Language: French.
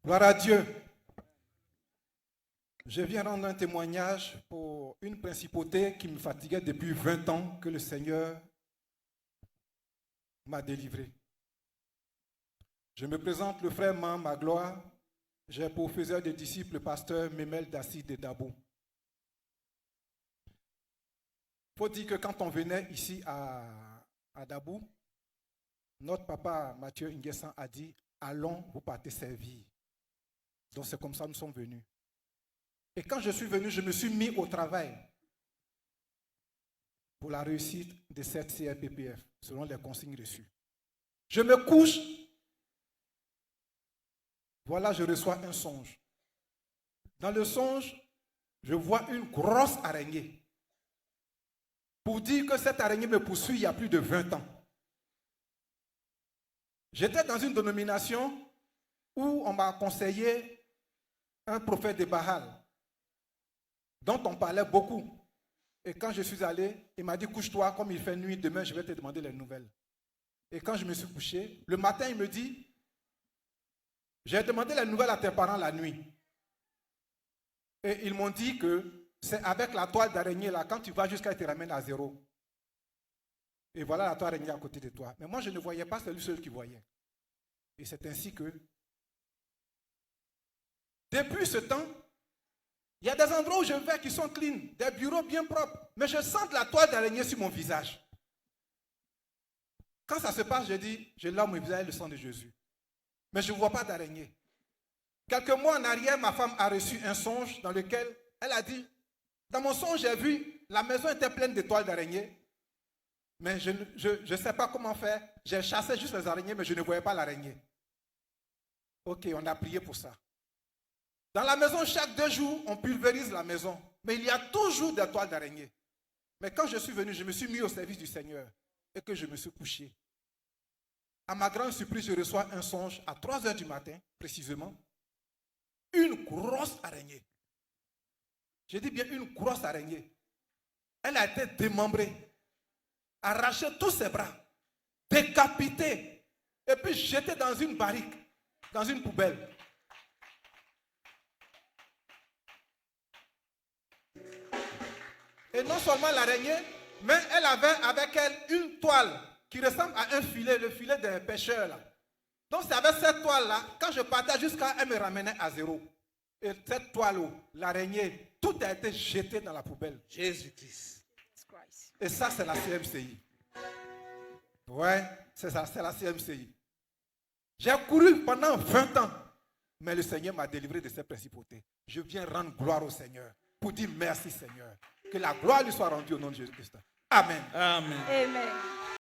Gloire à Dieu. Je viens rendre un témoignage pour une principauté qui me fatiguait depuis 20 ans que le Seigneur m'a délivré. Je me présente le frère Magloire. J'ai pour faiseur des disciples le pasteur Memel Dassi de Dabo. Il faut dire que quand on venait ici à Dabou, notre papa Mathieu Nguessan a dit « Allons, vous partez servir ». Donc c'est comme ça que nous sommes venus. Et quand je suis venu, je me suis mis au travail pour la réussite de cette CRPPF, selon les consignes reçues. Je me couche, voilà, je reçois un songe. Dans le songe, je vois une grosse araignée. Pour dire que cette araignée me poursuit il y a plus de 20 ans. J'étais dans une dénomination où on m'a conseillé un prophète de Baal, dont on parlait beaucoup. Et quand je suis allé, il m'a dit, couche-toi, comme il fait nuit, demain je vais te demander les nouvelles. Et quand je me suis couché, le matin il me dit, j'ai demandé les nouvelles à tes parents la nuit. Et ils m'ont dit que c'est avec la toile d'araignée là, quand tu vas jusqu'à te ramène à zéro. Et voilà la toile d'araignée à côté de toi. Mais moi je ne voyais pas, c'est lui seul qui voyait. Et c'est ainsi que, depuis ce temps, il y a des endroits où je vais qui sont clean, des bureaux bien propres, mais je sens de la toile d'araignée sur mon visage. Quand ça se passe, je dis, je lave mon visage le sang de Jésus. Mais je ne vois pas d'araignée. Quelques mois en arrière, ma femme a reçu un songe dans lequel elle a dit, dans mon songe, j'ai vu, la maison était pleine de toiles d'araignée, mais je ne sais pas comment faire. J'ai chassé juste les araignées, mais je ne voyais pas l'araignée. Ok, on a prié pour ça. Dans la maison, chaque 2 jours, on pulvérise la maison. Mais il y a toujours des toiles d'araignée. Mais quand je suis venu, je me suis mis au service du Seigneur et que je me suis couché. À ma grande surprise, je reçois un songe à 3 heures du matin, précisément. Une grosse araignée. Je dis bien une grosse araignée. Elle a été démembrée, arrachée tous ses bras, décapitée, et puis jetée dans une barrique, dans une poubelle. Et non seulement l'araignée, mais elle avait avec elle une toile qui ressemble à un filet, le filet des pêcheurs là. Donc c'est avec cette toile-là, quand je partais jusqu'à, elle me ramenait à zéro. Et cette toile, l'araignée, tout a été jeté dans la poubelle. Jésus-Christ. Et ça, c'est la CMCI. Ouais, c'est ça, c'est la CMCI. J'ai couru pendant 20 ans, mais le Seigneur m'a délivré de ces principautés. Je viens rendre gloire au Seigneur pour dire merci Seigneur. Que la gloire lui soit rendue au nom de Jésus-Christ. Amen. Amen. Amen.